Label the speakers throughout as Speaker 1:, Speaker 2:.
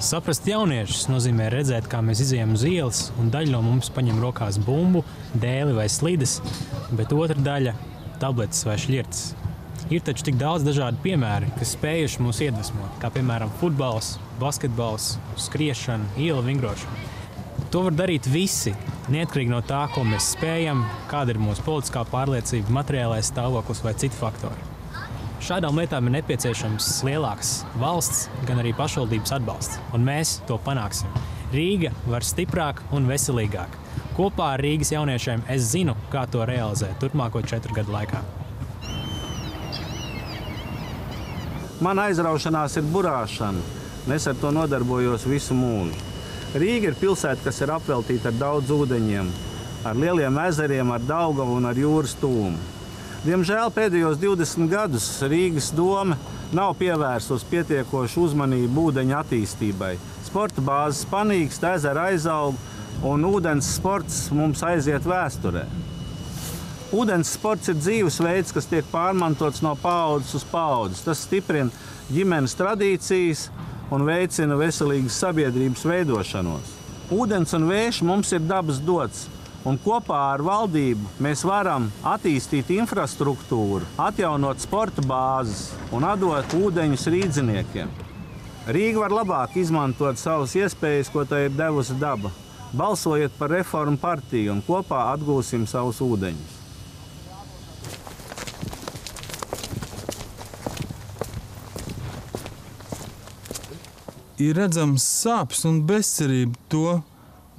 Speaker 1: Saprast jauniešus nozīmē redzēt, kā mēs izejam uz ielas, un daļa no mums paņem rokās bumbu, dēli vai slides, bet otra daļa – tabletes vai šļirtes. Ir taču tik daudz dažādu piemēri, kas spējuši mūs iedvesmot, kā piemēram futbols, basketbols, skriešana, ielu vingrošana. To var darīt visi, neatkarīgi no tā, ko mēs spējam, kāda ir mūsu politiskā pārliecība, materiālais stāvoklis vai citi faktori. Šādām lietām ir nepieciešams lielāks valsts, gan arī pašvaldības atbalsts, un mēs to panāksim. Rīga var stiprāk un veselīgāk. Kopā ar Rīgas jauniešiem es zinu, kā to realizēt turpmāko 4 gadu laikā.
Speaker 2: Mana aizraušanās ir burāšana, un es ar to nodarbojos visu mūžu. Rīga ir pilsēta, kas ir apveltīta ar daudz ūdeņiem, ar lieliem ezeriem, ar Daugavu un ar jūras tūmu. Diemžēl pēdējos 20 gadus Rīgas doma nav pievērsus pietiekošu uzmanību ūdeņa attīstībai. Sporta bāzes panīkst, ezera aizaug un ūdens sports mums aiziet vēsturē. Ūdens sports ir dzīvesveids, kas tiek pārmantots no paaudzes uz paaudzes. Tas stiprina ģimenes tradīcijas un veicina veselīgas sabiedrības veidošanos. Ūdens un vējš mums ir dabas dots. Un kopā ar valdību mēs varam attīstīt infrastruktūru, atjaunot sporta bāzes un atdot ūdeņus rīdziniekiem. Rīga var labāk izmantot savas iespējas, ko tai ir devusi daba. Balsojiet par Reformu partiju un kopā atgūsim savus ūdeņus.
Speaker 3: Ir redzams sāpes un bezcerība to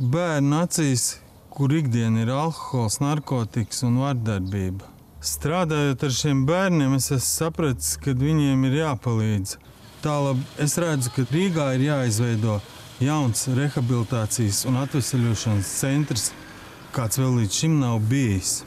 Speaker 3: bērnu acīs, kur ikdiena ir alkohols, narkotikas un vardarbība. Strādājot ar šiem bērniem, es esmu sapratis, ka viņiem ir jāpalīdz. Tālāk es redzu, ka Rīgā ir jāizveido jauns rehabilitācijas un atveseļošanas centrs, kāds vēl līdz šim nav bijis.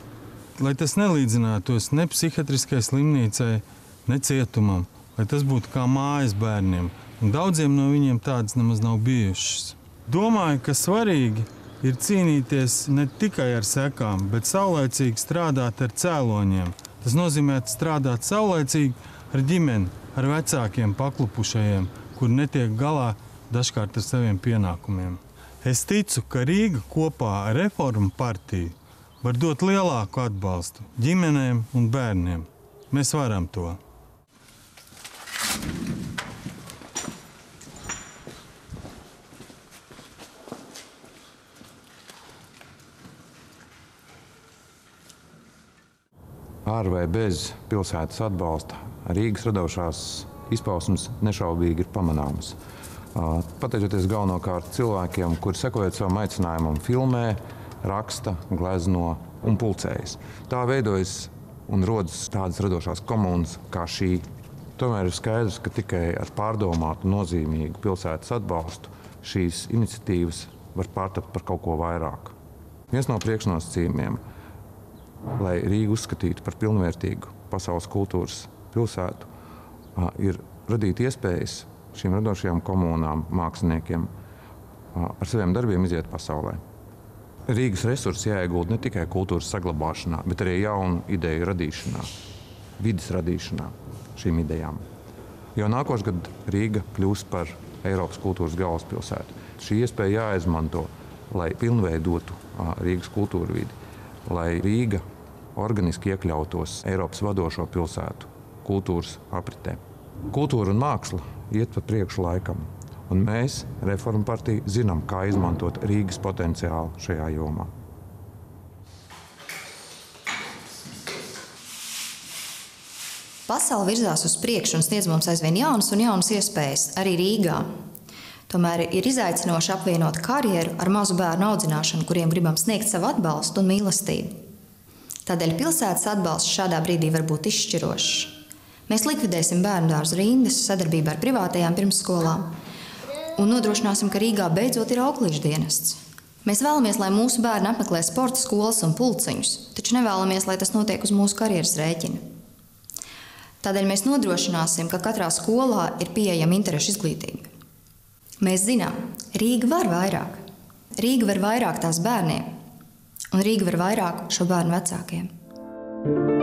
Speaker 3: Lai tas nelīdzinātos ne psihiatriskai slimnīcai, ne cietumam, lai tas būtu kā mājas bērniem. Un daudziem no viņiem tādas nemaz nav bijušas. Domāju, ka svarīgi ir cīnīties ne tikai ar sekām, bet saulaicīgi strādāt ar cēloņiem. Tas nozīmē strādāt saulaicīgi ar ģimeni, ar vecākiem paklupušajiem, kur netiek galā dažkārt ar saviem pienākumiem. Es ticu, ka Rīga kopā ar Reformu partiju var dot lielāku atbalstu ģimenēm un bērniem. Mēs varam to.
Speaker 4: Ar vai bez pilsētas atbalsta Rīgas radošās izpausmes nešaubīgi ir pamanāmas. Pateicoties galvenokārt cilvēkiem, kuri sekojot savam aicinājumam filmē, raksta, glezno un pulcējas. Tā veidojas un rodas tādas radošās komunas kā šī. Tomēr ir skaidrs, ka tikai ar pārdomātu nozīmīgu pilsētas atbalstu šīs iniciatīvas var pārtapt par kaut ko vairāk. Viens no priekšnosacījumiem, lai Rīgu uzskatītu par pilnvērtīgu pasaules kultūras pilsētu, ir radīt iespējas šīm radošajām komunām, māksliniekiem ar saviem darbiem iziet pasaulē. Rīgas resursi jāiegulda ne tikai kultūras saglabāšanā, bet arī jaunu ideju radīšanā, vides radīšanā šīm idejām. Jau nākošais gads Rīga kļūs par Eiropas kultūras galvaspilsētu. Šī iespēja jāizmanto, lai pilnveidotu Rīgas kultūru vidi, lai Rīga organiski iekļautos Eiropas vadošo pilsētu kultūras apritē. Kultūra un māksla iet pa priekšu laikam, un mēs, Reformu partija, zinām, kā izmantot Rīgas potenciālu šajā jomā.
Speaker 5: Pasaule virzās uz priekšu un sniedz mums aizvien jaunas un jaunas iespējas, arī Rīgā. Tomēr ir izaicinoši apvienot karjeru ar mazu bērnu audzināšanu, kuriem gribam sniegt savu atbalstu un mīlestību. Tādēļ pilsētas atbalsts šādā brīdī var būt izšķirošs. Mēs likvidēsim bērnudārzu rindas sadarbībā ar privātajām pirmsskolām un nodrošināsim, ka Rīgā beidzot ir auklīšu dienests. Mēs vēlamies, lai mūsu bērni apmeklē sporta skolas un pulciņus, taču nevēlamies, lai tas notiek uz mūsu karjeras rēķina. Tādēļ mēs nodrošināsim, ka katrā skolā ir pieejama interešu izglītība. Mēs zinām, Rīga var vairāk. Rīga var vairāk tās bērniem, un Rīga var vairāk šo bērnu vecākiem.